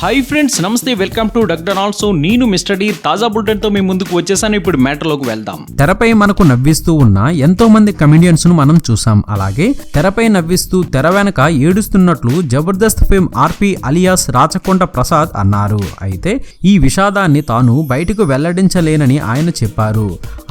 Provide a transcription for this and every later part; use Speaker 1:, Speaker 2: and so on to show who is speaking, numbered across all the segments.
Speaker 1: Hi friends, నమస్తే, welcome to డగ్ డన్ ఆల్సో. నేను మిస్టర్ డి తాజా బులెటిన్ తో మీ ముందుకు వచ్చేసాను. ఇప్పుడు మ్యాటర్లోకి వెళ్దాం.
Speaker 2: తెరపై మనకు నవ్విస్తూ ఉన్న ఎంతో మంది కమెడియన్స్ ను మనం చూసాం. అలాగే తెరపై నవ్విస్తూ తెర వెనక ఏడుస్తున్నట్లు జబర్దస్త్ ఫేమ్ ఆర్పి అలియాస్ రాచకొండ ప్రసాద్ అన్నారు. అయితే ఈ విషాదాన్ని తాను బయటకు వెల్లడించలేనని ఆయన చెప్పారు.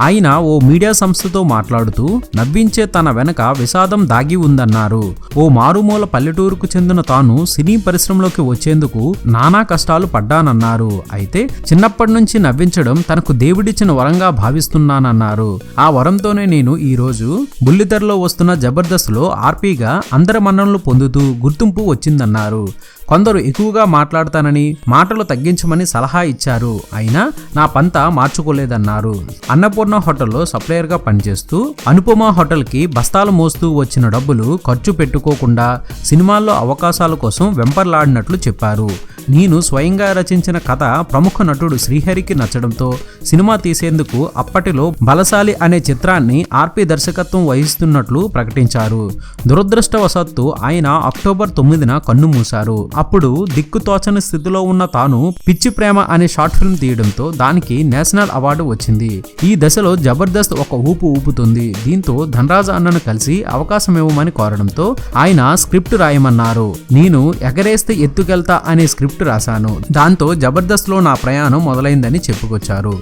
Speaker 2: ఆయన ఓ మీడియా సంస్థతో మాట్లాడుతూ నవ్వించే తన వెనక విషాదం దాగి ఉందన్నారు. ఓ మారుమూల పల్లెటూరుకు చెందిన తాను సినీ పరిశ్రమలోకి వచ్చేందుకు నానా కష్టాలు పడ్డానన్నారు. అయితే చిన్నప్పటి నుంచి నవ్వించడం తనకు దేవుడిచ్చిన వరంగా భావిస్తున్నానన్నారు. ఆ వరంతోనే నేను ఈ రోజు బుల్లితెరలో వస్తున్న జబర్దస్త్ లో ఆర్పీగా అందరి మన్ననలు పొందుతూ గుర్తింపు వచ్చిందన్నారు. కొందరు ఎక్కువగా మాట్లాడతానని మాటలు తగ్గించమని సలహా ఇచ్చారు. అయినా నా పంత మార్చుకోలేదన్నారు. అన్నపూర్ణ హోటల్లో సప్లయర్ గా పనిచేస్తూ అనుపమ హోటల్ కి బస్తాలు మోస్తూ వచ్చిన డబ్బులు ఖర్చు పెట్టుకోకుండా సినిమాల్లో అవకాశాల కోసం వెంపర్లాడినట్లు చెప్పారు. నేను స్వయంగా రచించిన కథ ప్రముఖ నటుడు శ్రీహరికి నచ్చడంతో సినిమా తీసేందుకు అప్పటిలో బలశాలి అనే చిత్రాన్ని ఆర్పి దర్శకత్వం వహిస్తున్నట్లు ప్రకటించారు. దురదృష్టవశాత్తు ఆయన అక్టోబర్ 9న కన్నుమూశారు. అప్పుడు దిక్కుతోచని స్థితిలో ఉన్న తాను పిచ్చి ప్రేమ అనే షార్ట్ ఫిల్మ్ తీయడంతో దానికి నేషనల్ అవార్డు వచ్చింది. ఈ దశలో జబర్దస్త్ ఒక ఊపు ఊపుతుంది. దీంతో ధనరాజు అన్నను కలిసి అవకాశం ఇవ్వమని కోరడంతో ఆయన స్క్రిప్ట్ రాయమన్నారు. నేను ఎగరేస్తే ఎత్తుకెళ్తా అనే స్క్రిప్ట్ రాశాను. దాంతో జబర్దస్త్ లో నా ప్రయాణం మొదలైందని చెప్పుకొచ్చారు.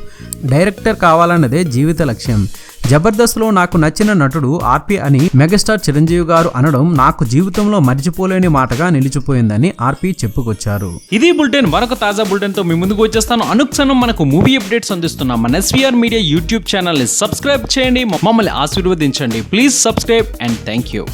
Speaker 2: డైరెక్టర్ కావాలన్నదే జీవిత లక్ష్యం. జబర్దస్త్ లో నాకు నచ్చిన నటుడు ఆర్పి అని మెగాస్టార్ చిరంజీవి గారు అనడం నాకు జీవితంలో మర్చిపోలేని మాటగా నిలిచిపోయిందని ఆర్పి చెప్పుకొచ్చారు.
Speaker 1: ఇది బులెటిన్. మరొక తాజా బులెటిన్ తో మీ ముందుకు వచ్చేస్తాను. అనుక్షణం మనకు మూవీ అప్డేట్స్ అందిస్తున్నాం. మన ఎస్వీఆర్ మీడియా యూట్యూబ్ ఛానల్ ని సబ్స్క్రైబ్ చేయండి, మమ్మల్ని ఆశీర్వదించండి. Please subscribe and thank you.